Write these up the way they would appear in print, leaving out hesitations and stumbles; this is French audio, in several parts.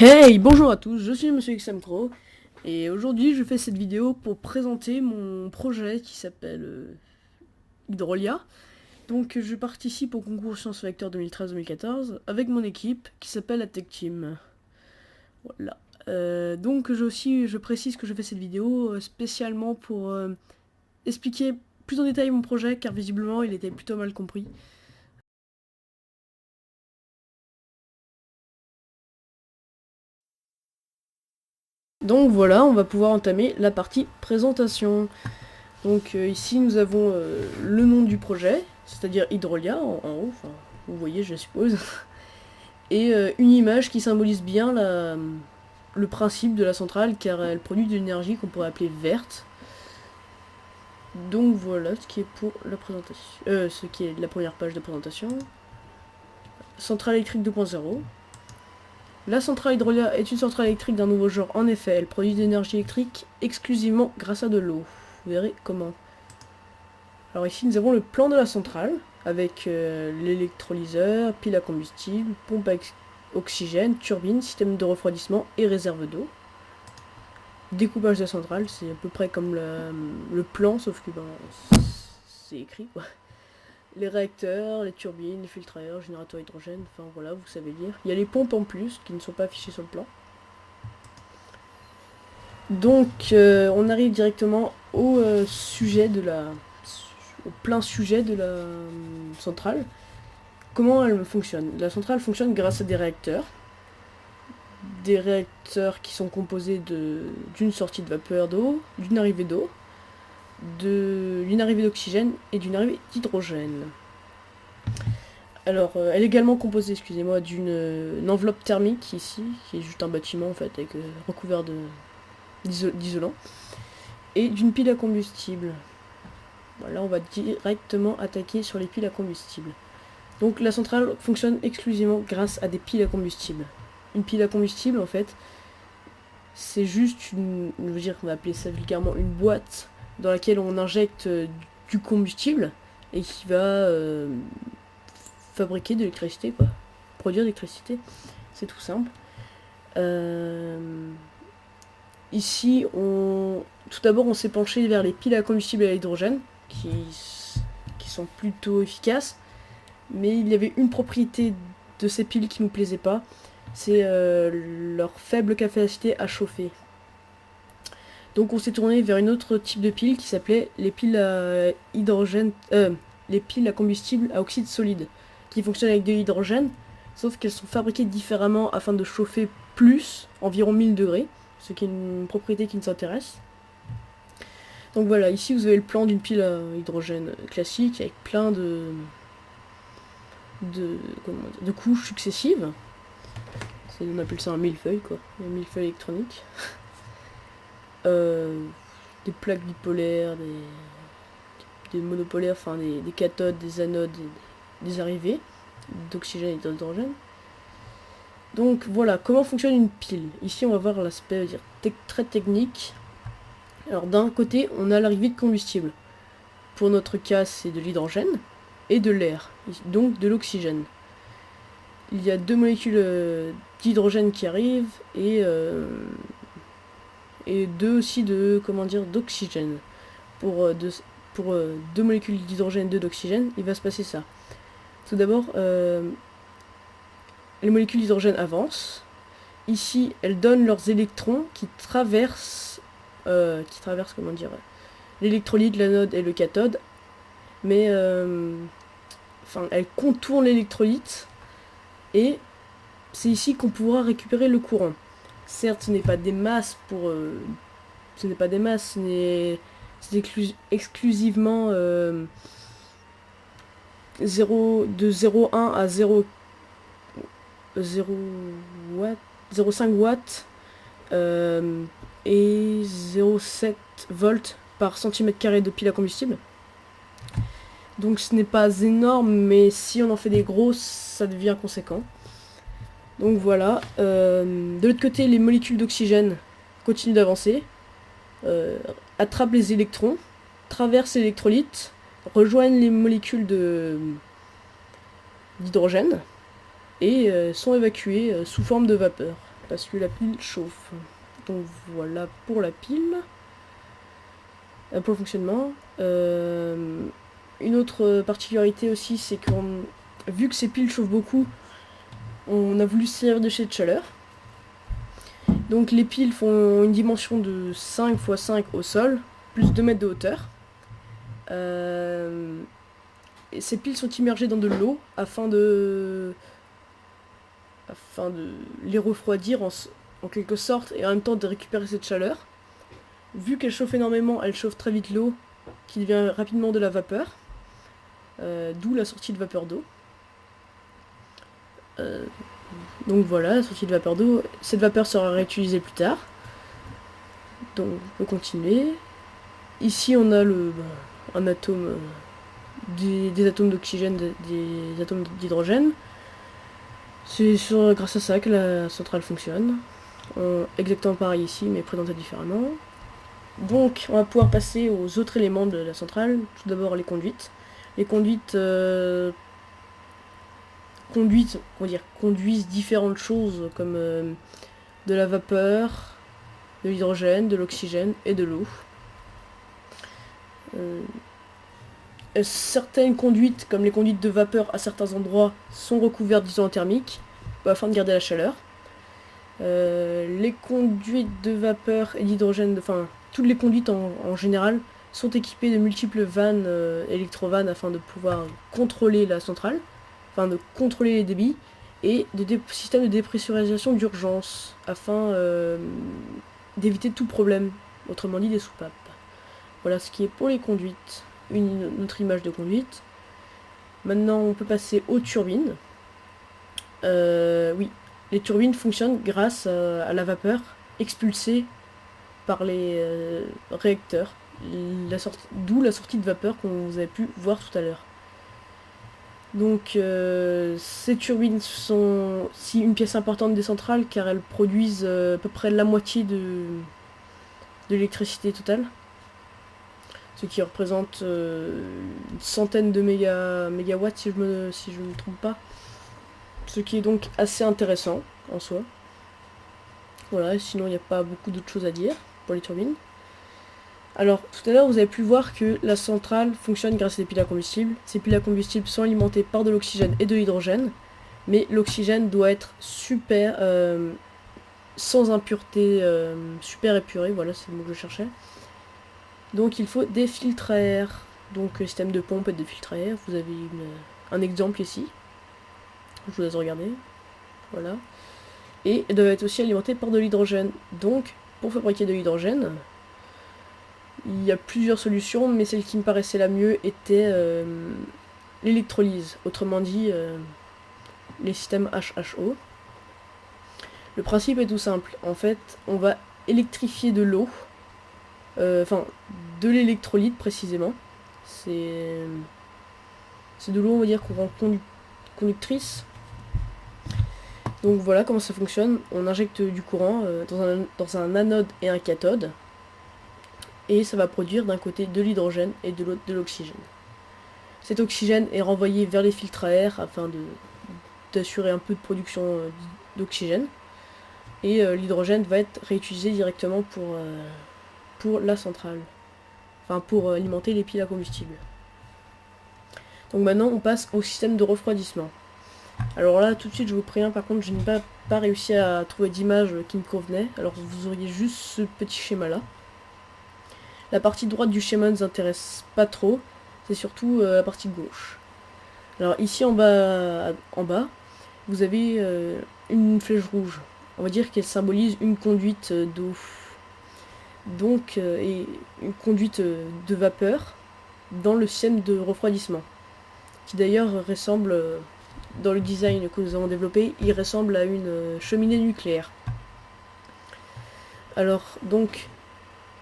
Hey, bonjour à tous, je suis Monsieur XMPro et aujourd'hui je fais cette vidéo pour présenter mon projet qui s'appelle Hydrolia. Donc je participe au concours Sciences Vecteur 2013-2014 avec mon équipe qui s'appelle la Tech Team. Voilà. Donc je précise que je fais cette vidéo spécialement pour expliquer plus en détail mon projet car visiblement il était plutôt mal compris. Donc voilà, on va pouvoir entamer la partie présentation. Donc ici nous avons le nom du projet, c'est-à-dire Hydrolia en haut, enfin, vous voyez je suppose, et une image qui symbolise bien le principe de la centrale car elle produit de l'énergie qu'on pourrait appeler verte. Donc voilà ce qui est pour la présentation, ce qui est la première page de présentation. Centrale électrique 2.0. La centrale Hydrolia est une centrale électrique d'un nouveau genre. En effet, elle produit de l'énergie électrique exclusivement grâce à de l'eau. Vous verrez comment. Alors ici nous avons le plan de la centrale avec l'électrolyseur, pile à combustible, pompe à oxygène, turbine, système de refroidissement et réserve d'eau. Découpage de la centrale, c'est à peu près comme le plan sauf que c'est écrit quoi. Les réacteurs, les turbines, les filtreurs, générateurs hydrogène, enfin voilà, vous savez lire. Il y a les pompes en plus qui ne sont pas affichées sur le plan. Donc on arrive directement au sujet de la au plein sujet de la centrale. Comment elle fonctionne? La centrale fonctionne grâce à des réacteurs. Des réacteurs qui sont composés d'une sortie de vapeur d'eau, d'une arrivée d'eau, d'une arrivée d'oxygène et d'une arrivée d'hydrogène. Alors, elle est également composée, excusez-moi, d'une enveloppe thermique ici, qui est juste un bâtiment en fait, avec recouvert d'isolant, et d'une pile à combustible. Voilà, on va directement attaquer sur les piles à combustible. Donc la centrale fonctionne exclusivement grâce à des piles à combustible. Une pile à combustible, en fait, c'est juste je veux dire, on va appeler ça vulgairement une boîte dans laquelle on injecte du combustible et qui va fabriquer de l'électricité, quoi. Produire de l'électricité. C'est tout simple. Ici, tout d'abord, on s'est penché vers les piles à combustible à l'hydrogène, qui sont plutôt efficaces. Mais il y avait une propriété de ces piles qui nous plaisait pas, c'est leur faible capacité à chauffer. Donc on s'est tourné vers une autre type de pile qui s'appelait les piles à hydrogène, les piles à combustible à oxyde solide, qui fonctionnent avec de l'hydrogène, sauf qu'elles sont fabriquées différemment afin de chauffer plus, environ 1000 degrés, ce qui est une propriété qui nous intéresse. Donc voilà, ici vous avez le plan d'une pile à hydrogène classique avec plein de couches successives. On appelle ça un millefeuille, quoi. Un millefeuille électronique. Des plaques bipolaires, des monopolaires, enfin des cathodes, des anodes, des arrivées d'oxygène et d'hydrogène. Donc voilà, comment fonctionne une pile. Ici on va voir l'aspect très technique. Alors d'un côté on a l'arrivée de combustible. Pour notre cas c'est de l'hydrogène et de l'air, donc de l'oxygène. Il y a deux molécules d'hydrogène qui arrivent et deux aussi d'oxygène. Pour deux molécules d'hydrogène et deux d'oxygène, il va se passer ça. Tout d'abord, les molécules d'hydrogène avancent. Ici, elles donnent leurs électrons qui traversent l'électrolyte, l'anode et le cathode. Mais elles contournent l'électrolyte et c'est ici qu'on pourra récupérer le courant. Certes, ce n'est pas des masses c'est exclusivement de 0,1 à 0,5 watts et 0,7 volts par centimètre carré de pile à combustible. Donc ce n'est pas énorme, mais si on en fait des grosses, ça devient conséquent. Donc voilà. De l'autre côté, les molécules d'oxygène continuent d'avancer, attrapent les électrons, traversent l'électrolyte, rejoignent les molécules d'hydrogène et sont évacuées sous forme de vapeur. parce que la pile chauffe. Donc voilà pour la pile. Pour le fonctionnement. Une autre particularité aussi, c'est que vu que ces piles chauffent beaucoup, on a voulu se servir de cette chaleur. Donc les piles font une dimension de 5 x 5 au sol, plus 2 mètres de hauteur. Et ces piles sont immergées dans de l'eau afin de les refroidir en quelque sorte et en même temps de récupérer cette chaleur. Vu qu'elle chauffe énormément, elle chauffe très vite l'eau qui devient rapidement de la vapeur. D'où la sortie de vapeur d'eau. Donc voilà, la sortie de vapeur d'eau. Cette vapeur sera réutilisée plus tard. Donc on peut continuer. Ici on a un atome, des atomes d'oxygène, des atomes d'hydrogène. C'est grâce à ça que la centrale fonctionne. Exactement pareil ici, mais présenté différemment. Donc on va pouvoir passer aux autres éléments de la centrale. Tout d'abord les conduites. Les conduites conduisent différentes choses comme de la vapeur, de l'hydrogène, de l'oxygène et de l'eau. Certaines conduites, comme les conduites de vapeur à certains endroits, sont recouvertes d'isolants thermiques afin de garder la chaleur. Les conduites de vapeur et d'hydrogène, enfin toutes les conduites en général, sont équipées de multiples vannes, électrovannes, afin de pouvoir contrôler la centrale, afin de contrôler les débits, et de systèmes de dépressurisation d'urgence, afin d'éviter tout problème, autrement dit des soupapes. Voilà ce qui est pour les conduites. Une autre image de conduite. Maintenant on peut passer aux turbines. Oui, les turbines fonctionnent grâce à la vapeur expulsée par les réacteurs. D'où la sortie de vapeur qu'on vous avez pu voir tout à l'heure. Donc ces turbines sont une pièce importante des centrales car elles produisent à peu près la moitié de l'électricité totale. Ce qui représente une centaine de mégawatts si je me trompe pas. Ce qui est donc assez intéressant en soi. Voilà, sinon il n'y a pas beaucoup d'autres choses à dire pour les turbines. Alors, tout à l'heure, vous avez pu voir que la centrale fonctionne grâce à des piles à combustible. Ces piles à combustible sont alimentées par de l'oxygène et de l'hydrogène, mais l'oxygène doit être sans impureté, super épuré, voilà, c'est le mot que je cherchais. Donc il faut des filtres à air, donc système de pompe et de filtres à air. Vous avez un exemple ici, je vous laisse regarder, voilà. Et elles doivent être aussi alimentées par de l'hydrogène. Donc, pour fabriquer de l'hydrogène, il y a plusieurs solutions, mais celle qui me paraissait la mieux était l'électrolyse, autrement dit les systèmes HHO. Le principe est tout simple. En fait, on va électrifier de l'eau, de l'électrolyte précisément. C'est de l'eau, on va dire, qu'on rend conductrice. Donc voilà comment ça fonctionne. On injecte du courant dans un anode et un cathode. Et ça va produire d'un côté de l'hydrogène et de l'autre de l'oxygène. Cet oxygène est renvoyé vers les filtres à air afin d'assurer un peu de production d'oxygène. Et l'hydrogène va être réutilisé directement pour la centrale. Enfin, pour alimenter les piles à combustible. Donc maintenant, on passe au système de refroidissement. Alors là, tout de suite, je vous préviens, par contre, je n'ai pas réussi à trouver d'image qui me convenait. Alors vous auriez juste ce petit schéma-là. La partie droite du schéma ne nous intéresse pas trop, c'est surtout la partie gauche. Alors ici en bas, vous avez une flèche rouge. On va dire qu'elle symbolise une conduite d'eau. Donc, et une conduite de vapeur dans le système de refroidissement. Qui d'ailleurs ressemble, dans le design que nous avons développé, il ressemble à une cheminée nucléaire. Alors, donc,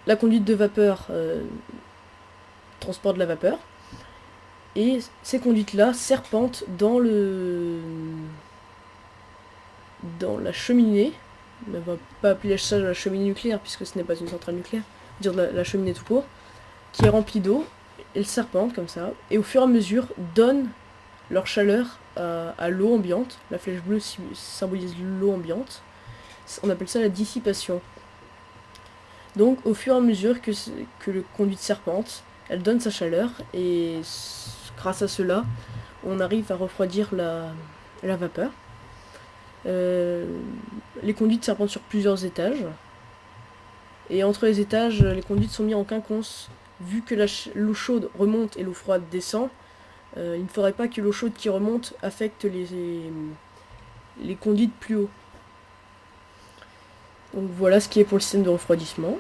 la conduite de vapeur transporte la vapeur. Et ces conduites-là serpentent dans la cheminée. On ne va pas appeler ça la cheminée nucléaire puisque ce n'est pas une centrale nucléaire. Dire la cheminée tout court, qui est remplie d'eau. Elles serpentent comme ça. Et au fur et à mesure, donnent leur chaleur à l'eau ambiante. La flèche bleue symbolise l'eau ambiante. On appelle ça la dissipation. Donc au fur et à mesure que le conduite serpente, elle donne sa chaleur et grâce à cela, on arrive à refroidir la vapeur. Les conduites serpentent sur plusieurs étages. Et entre les étages, les conduites sont mises en quinconce. Vu que l'eau chaude remonte et l'eau froide descend, il ne faudrait pas que l'eau chaude qui remonte affecte les conduites plus haut. Donc voilà ce qui est pour le système de refroidissement.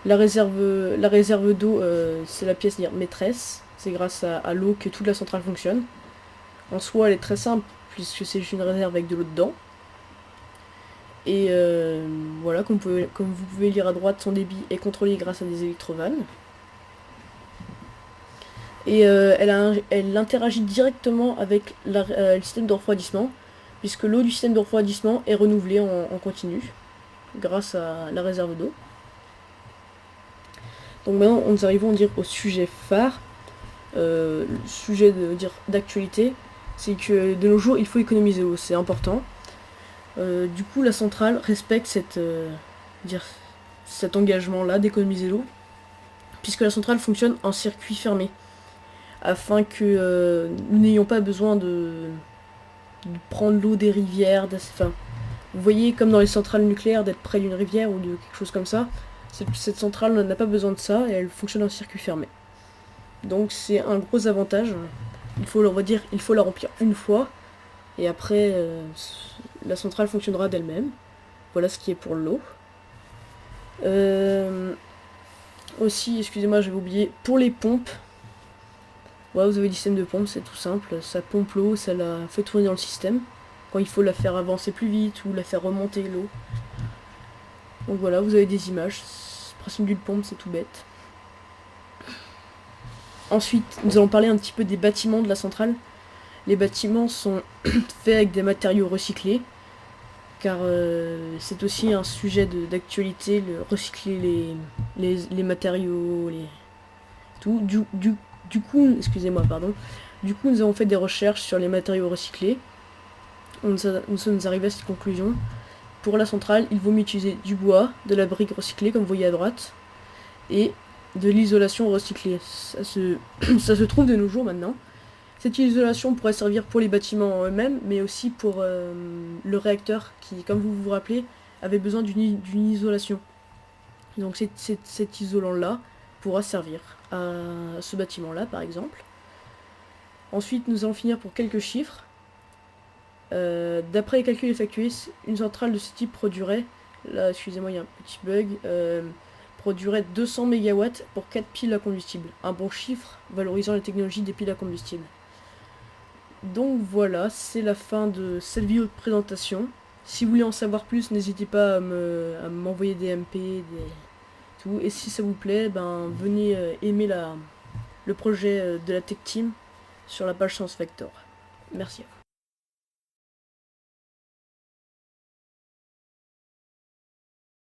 La réserve d'eau, c'est la pièce maîtresse. C'est grâce à l'eau que toute la centrale fonctionne. En soi, elle est très simple, puisque c'est juste une réserve avec de l'eau dedans. Et voilà, comme vous pouvez lire à droite, son débit est contrôlé grâce à des électrovannes. Et elle interagit directement avec le système de refroidissement, puisque l'eau du système de refroidissement est renouvelée en continu, grâce à la réserve d'eau. Donc maintenant, nous arrivons au sujet phare, le sujet d'actualité, c'est que de nos jours, il faut économiser l'eau, c'est important. Du coup, la centrale respecte cet engagement-là d'économiser l'eau, puisque la centrale fonctionne en circuit fermé, afin que nous n'ayons pas besoin de prendre l'eau des rivières. Vous voyez, comme dans les centrales nucléaires, d'être près d'une rivière ou de quelque chose comme ça. Cette centrale n'a pas besoin de ça et elle fonctionne en circuit fermé. Donc c'est un gros avantage. Il faut la remplir une fois et après la centrale fonctionnera d'elle-même. Voilà ce qui est pour l'eau. Aussi, excusez-moi, j'avais oublié, pour les pompes, voilà, vous avez des systèmes de pompe, c'est tout simple. Ça pompe l'eau, ça la fait tourner dans le système. Quand il faut la faire avancer plus vite ou la faire remonter l'eau. Donc voilà, vous avez des images. Le principe d'une pompe, c'est tout bête. Ensuite, nous allons parler un petit peu des bâtiments de la centrale. Les bâtiments sont faits avec des matériaux recyclés, car c'est aussi un sujet d'actualité, recycler les matériaux, tout. Du coup, excusez-moi, pardon. Du coup, nous avons fait des recherches sur les matériaux recyclés. Nous sommes arrivés à cette conclusion. Pour la centrale, il vaut mieux utiliser du bois, de la brique recyclée, comme vous voyez à droite, et de l'isolation recyclée. Ça se trouve de nos jours maintenant. Cette isolation pourrait servir pour les bâtiments eux-mêmes, mais aussi pour le réacteur qui, comme vous vous rappelez, avait besoin d'une isolation. Donc cet isolant-là pourra servir à ce bâtiment-là, par exemple. Ensuite, nous allons finir pour quelques chiffres. D'après les calculs effectués, une centrale de ce type produirait, là excusez-moi il y a un petit bug, produirait 200 MW pour 4 piles à combustible. Un bon chiffre valorisant les technologies des piles à combustible. Donc voilà, c'est la fin de cette vidéo de présentation. Si vous voulez en savoir plus, n'hésitez pas à m'envoyer des MP, tout. Et si ça vous plaît, venez aimer le projet de la Tech Team sur la page Science Factor. Merci à vous.